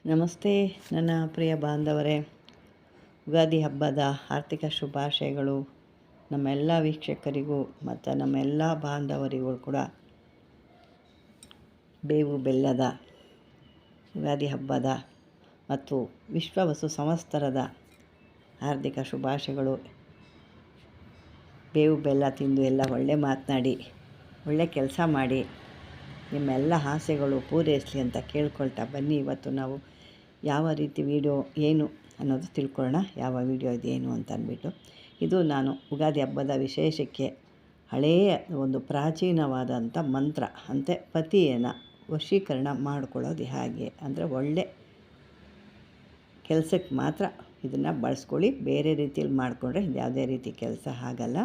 ನಮಸ್ತೆ ನನ್ನ ಪ್ರಿಯ ಬಾಂಧವರೇ, ಯುಗಾದಿ ಹಬ್ಬದ ಆರ್ಥಿಕ ಶುಭಾಶಯಗಳು ನಮ್ಮೆಲ್ಲ ವೀಕ್ಷಕರಿಗೂ ಮತ್ತು ನಮ್ಮೆಲ್ಲ ಬಾಂಧವರಿಗೂ ಕೂಡ ಬೇವು ಬೆಲ್ಲದ ಯುಗಾದಿ ಹಬ್ಬದ ಮತ್ತು ವಿಶ್ವವಸು ಸಂವತ್ಸರದ ಹಾರ್ದಿಕ ಶುಭಾಶಯಗಳು. ಬೇವು ಬೆಲ್ಲ ತಿಂದು ಎಲ್ಲ ಒಳ್ಳೆ ಮಾತನಾಡಿ ಒಳ್ಳೆ ಕೆಲಸ ಮಾಡಿ ನಿಮ್ಮೆಲ್ಲ ಆಸೆಗಳು ಪೂರೈಸಲಿ ಅಂತ ಕೇಳ್ಕೊಳ್ತಾ ಬನ್ನಿ. ಇವತ್ತು ನಾವು ಯಾವ ರೀತಿ ವಿಡಿಯೋ ಏನು ಅನ್ನೋದು ತಿಳ್ಕೊಳ್ಳೋಣ. ಯಾವ ವಿಡಿಯೋ ಇದೇನು ಅಂತ ಅಂದ್ಬಿಟ್ಟು, ಇದು ನಾನು ಯುಗಾದಿ ಹಬ್ಬದ ವಿಶೇಷಕ್ಕೆ ಹಳೆಯ ಒಂದು ಪ್ರಾಚೀನವಾದಂಥ ಮಂತ್ರ ಅಂತೆ ಪತಿಯನ್ನು ವಶೀಕರಣ ಮಾಡ್ಕೊಳ್ಳೋದು ಹೇಗೆ ಅಂದರೆ, ಒಳ್ಳೆ ಕೆಲಸಕ್ಕೆ ಮಾತ್ರ ಇದನ್ನು ಬಳಸ್ಕೊಳ್ಳಿ. ಬೇರೆ ರೀತಿಯಲ್ಲಿ ಮಾಡಿಕೊಂಡ್ರೆ ಯಾವುದೇ ರೀತಿ ಕೆಲಸ ಆಗಲ್ಲ.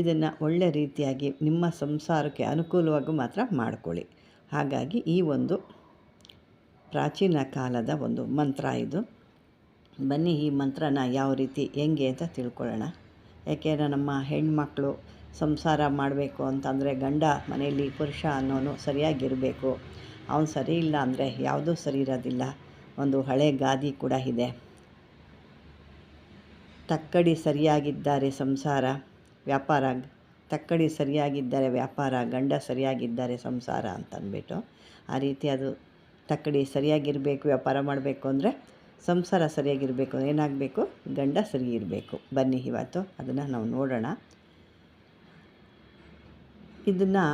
ಇದನ್ನು ಒಳ್ಳೆ ರೀತಿಯಾಗಿ ನಿಮ್ಮ ಸಂಸಾರಕ್ಕೆ ಅನುಕೂಲವಾಗಿ ಮಾತ್ರ ಮಾಡಿಕೊಳ್ಳಿ. ಹಾಗಾಗಿ ಈ ಒಂದು ಪ್ರಾಚೀನ ಕಾಲದ ಒಂದು ಮಂತ್ರ ಇದು. ಬನ್ನಿ ಈ ಮಂತ್ರನ ಯಾವ ರೀತಿ ಹೆಂಗೆ ಅಂತ ತಿಳ್ಕೊಳ್ಳೋಣ. ಯಾಕೆಂದರೆ ನಮ್ಮ ಹೆಣ್ಮಕ್ಳು ಸಂಸಾರ ಮಾಡಬೇಕು ಅಂತಂದರೆ ಗಂಡ ಮನೆಯಲ್ಲಿ ಪುರುಷ ಅನ್ನೋನು ಸರಿಯಾಗಿರಬೇಕು. ಅವನು ಸರಿ ಇಲ್ಲ ಅಂದರೆ ಯಾವುದೂ ಸರಿ ಇರೋದಿಲ್ಲ. ಒಂದು ಹಳೆ ಗಾದೆ ಕೂಡ ಇದೆ, ತಕ್ಕಡಿ ಸರಿಯಾಗಿದ್ದಾರೆ ಸಂಸಾರ ವ್ಯಾಪಾರ, ತಕ್ಕಡಿ ಸರಿಯಾಗಿದ್ದರೆ ವ್ಯಾಪಾರ, ಗಂಡ ಸರಿಯಾಗಿದ್ದಾರೆ ಸಂಸಾರ ಅಂತಂದ್ಬಿಟ್ಟು. ಆ ರೀತಿ ಅದು ತಕ್ಕಡಿ ಸರಿಯಾಗಿರಬೇಕು. ವ್ಯಾಪಾರ ಮಾಡಬೇಕು ಅಂದರೆ ಸಂಸಾರ ಸರಿಯಾಗಿರಬೇಕು. ಏನಾಗಬೇಕು? ಗಂಡ ಸರಿ ಇರಬೇಕು. ಬನ್ನಿ ಇವತ್ತು ಅದನ್ನು ನಾವು ನೋಡೋಣ. ಇದನ್ನು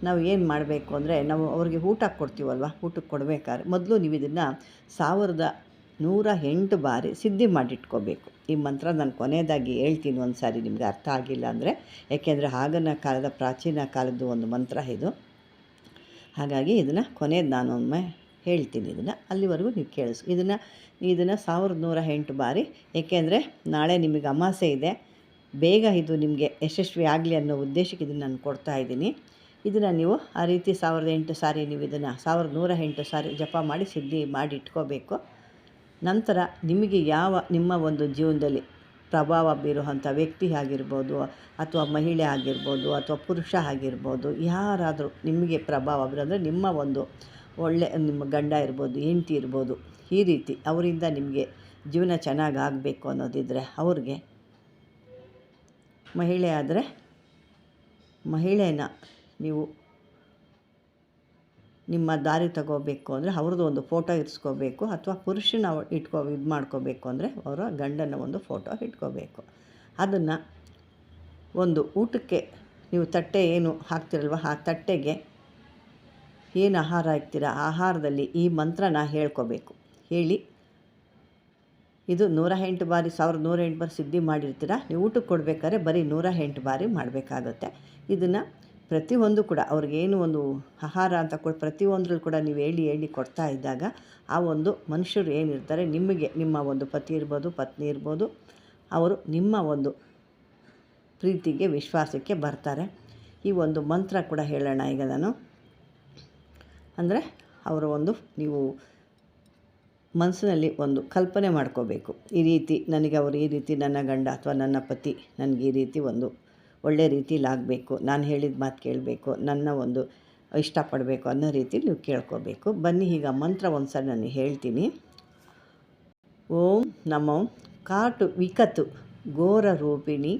ನಾವು ಏನು ಮಾಡಬೇಕು ಅಂದರೆ, ನಾವು ಅವ್ರಿಗೆ ಊಟ ಕೊಡ್ತೀವಲ್ವ, ಊಟಕ್ಕೆ ಕೊಡಬೇಕಾದ್ರೆ ಮೊದಲು ನೀವು ಇದನ್ನು 1108 ಬಾರಿ ಸಿದ್ಧಿ ಮಾಡಿಟ್ಕೋಬೇಕು. ಈ ಮಂತ್ರ ನಾನು ಕೊನೆಯದಾಗಿ ಹೇಳ್ತೀನಿ ಒಂದು ಸಾರಿ, ನಿಮಗೆ ಅರ್ಥ ಆಗಿಲ್ಲ ಅಂದರೆ. ಯಾಕೆಂದರೆ ಆಗಿನ ಕಾಲದ ಪ್ರಾಚೀನ ಕಾಲದ್ದು ಒಂದು ಮಂತ್ರ ಇದು. ಹಾಗಾಗಿ ಇದನ್ನು ಕೊನೆಯದು ನಾನು ಒಮ್ಮೆ ಹೇಳ್ತೀನಿ. ಇದನ್ನು ಅಲ್ಲಿವರೆಗೂ ನೀವು ಕೇಳಿಸು. ಇದನ್ನು 1108 ಬಾರಿ. ಏಕೆಂದರೆ ನಾಳೆ ನಿಮಗೆ ಅಮಾಸೆ ಇದೆ, ಬೇಗ ಇದು ನಿಮಗೆ ಯಶಸ್ವಿ ಆಗಲಿ ಅನ್ನೋ ಉದ್ದೇಶಕ್ಕೆ ಇದನ್ನು ನಾನು ಕೊಡ್ತಾಯಿದ್ದೀನಿ. ಇದನ್ನು ನೀವು ಆ ರೀತಿ 1008 ಸಾರಿ ನೀವು ಇದನ್ನು 1108 ಸಾರಿ ಜಪ ಮಾಡಿ ಸಿದ್ಧಿ ಮಾಡಿ ಇಟ್ಕೋಬೇಕು. ನಂತರ ನಿಮಗೆ ನಿಮ್ಮ ಒಂದು ಜೀವನದಲ್ಲಿ ಪ್ರಭಾವ ಬೀರುವಂಥ ವ್ಯಕ್ತಿ ಆಗಿರ್ಬೋದು, ಅಥವಾ ಮಹಿಳೆ ಆಗಿರ್ಬೋದು, ಅಥವಾ ಪುರುಷ ಆಗಿರ್ಬೋದು, ಯಾರಾದರೂ ನಿಮಗೆ ಪ್ರಭಾವ ಬೀರೋಂದರೆ ನಿಮ್ಮ ಒಂದು ಒಳ್ಳೆ ನಿಮ್ಮ ಗಂಡ ಇರ್ಬೋದು, ಹೆಂಡತಿ ಇರ್ಬೋದು, ಈ ರೀತಿ ಅವರಿಂದ ನಿಮಗೆ ಜೀವನ ಚೆನ್ನಾಗಿ ಆಗಬೇಕು ಅನ್ನೋದಿದ್ದರೆ ಅವ್ರಿಗೆ, ಮಹಿಳೆ ಆದರೆ ಮಹಿಳೆನ ನೀವು ನಿಮ್ಮ ದಾರಿ ತಗೋಬೇಕು ಅಂದರೆ ಅವ್ರದ್ದು ಒಂದು ಫೋಟೋ ಇರಿಸ್ಕೋಬೇಕು. ಅಥವಾ ಪುರುಷನ ಇದು ಮಾಡ್ಕೋಬೇಕು ಅಂದರೆ ಅವರ ಗಂಡನ ಒಂದು ಫೋಟೋ ಇಟ್ಕೋಬೇಕು. ಅದನ್ನು ಒಂದು ಊಟಕ್ಕೆ ನೀವು ತಟ್ಟೆ ಏನು ಹಾಕ್ತಿರಲ್ವ, ಆ ತಟ್ಟೆಗೆ ಏನು ಆಹಾರ ಹಾಕ್ತೀರ, ಆಹಾರದಲ್ಲಿ ಈ ಮಂತ್ರನ ಹೇಳ್ಕೋಬೇಕು. ಹೇಳಿ ಇದು 108 ಬಾರಿ 1108 ಬಾರಿ ಸಿದ್ಧಿ ಮಾಡಿರ್ತೀರ. ನೀವು ಊಟಕ್ಕೆ ಕೊಡಬೇಕಾದ್ರೆ ಬರೀ 108 ಬಾರಿ ಮಾಡಬೇಕಾಗುತ್ತೆ. ಇದನ್ನು ಪ್ರತಿಯೊಂದು ಕೂಡ ಅವ್ರಿಗೇನು ಒಂದು ಆಹಾರ ಅಂತ ಪ್ರತಿಯೊಂದ್ರಲ್ಲಿ ಕೂಡ ನೀವು ಹೇಳಿ ಕೊಡ್ತಾ ಇದ್ದಾಗ ಆ ಒಂದು ಮನುಷ್ಯರು ಏನಿರ್ತಾರೆ, ನಿಮಗೆ ನಿಮ್ಮ ಒಂದು ಪತಿ ಇರ್ಬೋದು, ಪತ್ನಿ ಇರ್ಬೋದು, ಅವರು ನಿಮ್ಮ ಒಂದು ಪ್ರೀತಿಗೆ ವಿಶ್ವಾಸಕ್ಕೆ ಬರ್ತಾರೆ. ಈ ಒಂದು ಮಂತ್ರ ಕೂಡ ಹೇಳೋಣ ಈಗ ನಾನು. ಅಂದರೆ ಅವರ ಒಂದು ನೀವು ಮನಸ್ಸಿನಲ್ಲಿ ಒಂದು ಕಲ್ಪನೆ ಮಾಡ್ಕೋಬೇಕು. ಈ ರೀತಿ ನನಗೆ ಅವರು ಈ ರೀತಿ ನನ್ನ ಗಂಡ ಅಥವಾ ನನ್ನ ಪತಿ ನನಗೆ ಈ ರೀತಿ ಒಂದು ಒಳ್ಳೆ ರೀತಿಲಿ ಆಗಬೇಕು, ನಾನು ಹೇಳಿದ ಮಾತು ಕೇಳಬೇಕು, ನನ್ನ ಒಂದು ಇಷ್ಟಪಡಬೇಕು ಅನ್ನೋ ರೀತಿ ನೀವು ಕೇಳ್ಕೋಬೇಕು. ಬನ್ನಿ ಈಗ ಮಂತ್ರ ಒಂದು ಸಲ ನಾನು ಹೇಳ್ತೀನಿ. ಓಂ ನಮೋ ಕಾಟು ವಿಕತು ಘೋರ ರೂಪಿಣಿ.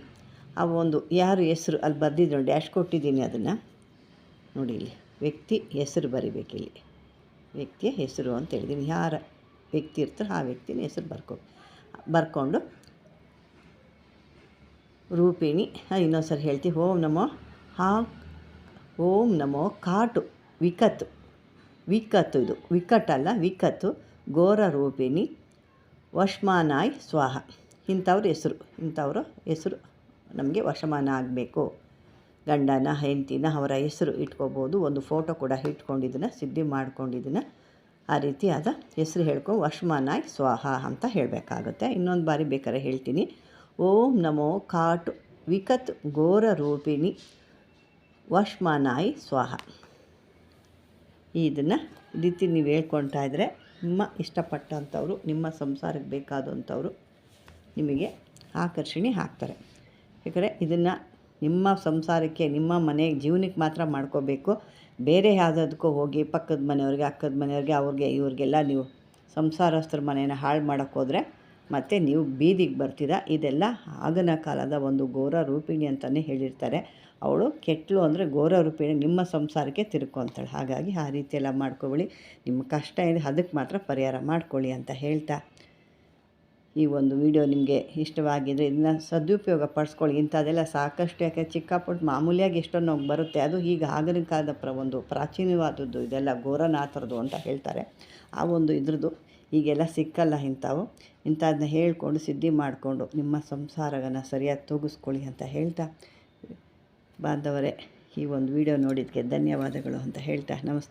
ಆ ಒಂದು ಯಾರು ಹೆಸರು ಅಲ್ಲಿ ಬರ್ದಿದ್ದು ನೋಡಿ, ಡ್ಯಾಶ್ ಕೊಟ್ಟಿದ್ದೀನಿ, ಅದನ್ನು ನೋಡಿ. ಇಲ್ಲಿ ವ್ಯಕ್ತಿ ಹೆಸರು ಬರಿಬೇಕಿಲ್ಲಿ, ವ್ಯಕ್ತಿಯ ಹೆಸರು ಅಂತ ಹೇಳಿದ್ದೀನಿ. ಯಾರ ವ್ಯಕ್ತಿ ಇರ್ತಾರೆ ಆ ವ್ಯಕ್ತಿನ ಹೆಸರು ಬರ್ಕೊಂಡು ರೂಪಿಣಿ. ಇನ್ನೊಂದು ಸರಿ ಹೇಳ್ತೀವಿ. ಓಂ ನಮೋ ಕಾಟು ವಿಕತ್ತು. ಇದು ವಿಕಟಲ್ಲ, ವಿಕತ್ತು ಘೋರ ರೂಪಿಣಿ ವಶಮಾನಾಯ್ ಸ್ವಾಹ. ಇಂಥವ್ರ ಹೆಸರು ನಮಗೆ ವಶಮಾನ ಆಗಬೇಕು. ಗಂಡನ ಹೆಂಡತಿನ ಅವರ ಹೆಸರು ಇಟ್ಕೋಬೋದು. ಒಂದು ಫೋಟೋ ಕೂಡ ಇಟ್ಕೊಂಡಿದ್ದನ್ನು ಸಿದ್ಧಿ ಮಾಡ್ಕೊಂಡಿದ್ದನ್ನು ಆ ರೀತಿಯಾದ ಹೆಸರು ಹೇಳ್ಕೊಂಡು ವಶಮಾನಾಯ್ ಸ್ವಾಹ ಅಂತ ಹೇಳಬೇಕಾಗುತ್ತೆ. ಇನ್ನೊಂದು ಬಾರಿ ಬೇಕಾದ್ರೆ ಹೇಳ್ತೀನಿ. ಓಂ ನಮೋ ಕಾಟು ವಿಕತ್ ಘೋರ ರೂಪಿಣಿ ವಶಮಾನಾಯ್ ಸ್ವಾಹ. ಇದನ್ನು ರೀತಿ ನೀವು ಹೇಳ್ಕೊಳ್ತಾ ಇದ್ದರೆ ನಿಮ್ಮ ಇಷ್ಟಪಟ್ಟಂಥವ್ರು, ನಿಮ್ಮ ಸಂಸಾರಕ್ಕೆ ಬೇಕಾದಂಥವ್ರು ನಿಮಗೆ ಆಕರ್ಷಣೆ ಆಗ್ತಾರೆ. ಯಾಕಂದರೆ ಇದನ್ನು ನಿಮ್ಮ ಸಂಸಾರಕ್ಕೆ, ನಿಮ್ಮ ಮನೆ ಜೀವನಕ್ಕೆ ಮಾತ್ರ ಮಾಡ್ಕೋಬೇಕು. ಬೇರೆ ಯಾವುದಕ್ಕೂ ಹೋಗಿ ಪಕ್ಕದ ಮನೆಯವ್ರಿಗೆ, ಅಕ್ಕದ ಮನೆಯವ್ರಿಗೆ, ಅವ್ರಿಗೆ ಇವ್ರಿಗೆಲ್ಲ ನೀವು ಸಂಸಾರಸ್ಥರ ಮನೇನ ಹಾಳು ಮಾಡೋಕ್ಕೆ ಹೋದರೆ ಮತ್ತು ನೀವು ಬೀದಿಗೆ ಬರ್ತೀರಾ. ಇದೆಲ್ಲ ಆಗಿನ ಕಾಲದ ಒಂದು ಘೋರ ರೂಪಿಣಿ ಅಂತಲೇ ಹೇಳಿರ್ತಾರೆ. ಅವಳು ಕೆಟ್ಟಳು ಅಂದರೆ ಘೋರ ರೂಪಿಣಿ ನಿಮ್ಮ ಸಂಸಾರಕ್ಕೆ ತಿರ್ಕೊಂತಾಳೆ. ಹಾಗಾಗಿ ಆ ರೀತಿ ಎಲ್ಲ ಮಾಡ್ಕೊಬೇಡಿ. ನಿಮ್ಮ ಕಷ್ಟ ಇದೆ ಅದಕ್ಕೆ ಮಾತ್ರ ಪರಿಹಾರ ಮಾಡ್ಕೊಳ್ಳಿ ಅಂತ ಹೇಳ್ತಾ, ಈ ಒಂದು ವಿಡಿಯೋ ನಿಮಗೆ ಇಷ್ಟವಾಗಿದ್ದರೆ ಇದನ್ನ ಸದುಪಯೋಗ ಪಡಿಸ್ಕೊಳ್ಳಿ. ಇಂಥದ್ದೆಲ್ಲ ಸಾಕಷ್ಟು, ಯಾಕೆ ಚಿಕ್ಕಪುಟ್ಟ ಮಾಮೂಲಿಯಾಗಿ ಎಷ್ಟೊಂದು ಬರುತ್ತೆ. ಅದು ಈಗ ಆಗಿನ ಕಾಲದ ಒಂದು ಪ್ರಾಚೀನವಾದದ್ದು ಇದೆಲ್ಲ ಘೋರನಾಥರದು ಅಂತ ಹೇಳ್ತಾರೆ. ಆ ಒಂದು ಇದ್ರದ್ದು ಈಗೆಲ್ಲ ಸಿಕ್ಕಲ್ಲ ಇಂಥದನ್ನ ಹೇಳ್ಕೊಂಡು ಸಿದ್ಧಿ ಮಾಡಿಕೊಂಡು ನಿಮ್ಮ ಸಂಸಾರನ ಸರಿಯಾಗಿ ತೂಗಿಸ್ಕೊಳ್ಳಿ ಅಂತ ಹೇಳ್ತಾ, ಬಾಂಧವರೇ ಈ ಒಂದು ವಿಡಿಯೋ ನೋಡಿದ್ದಕ್ಕೆ ಧನ್ಯವಾದಗಳು ಅಂತ ಹೇಳ್ತಾ ನಮಸ್ತೆ.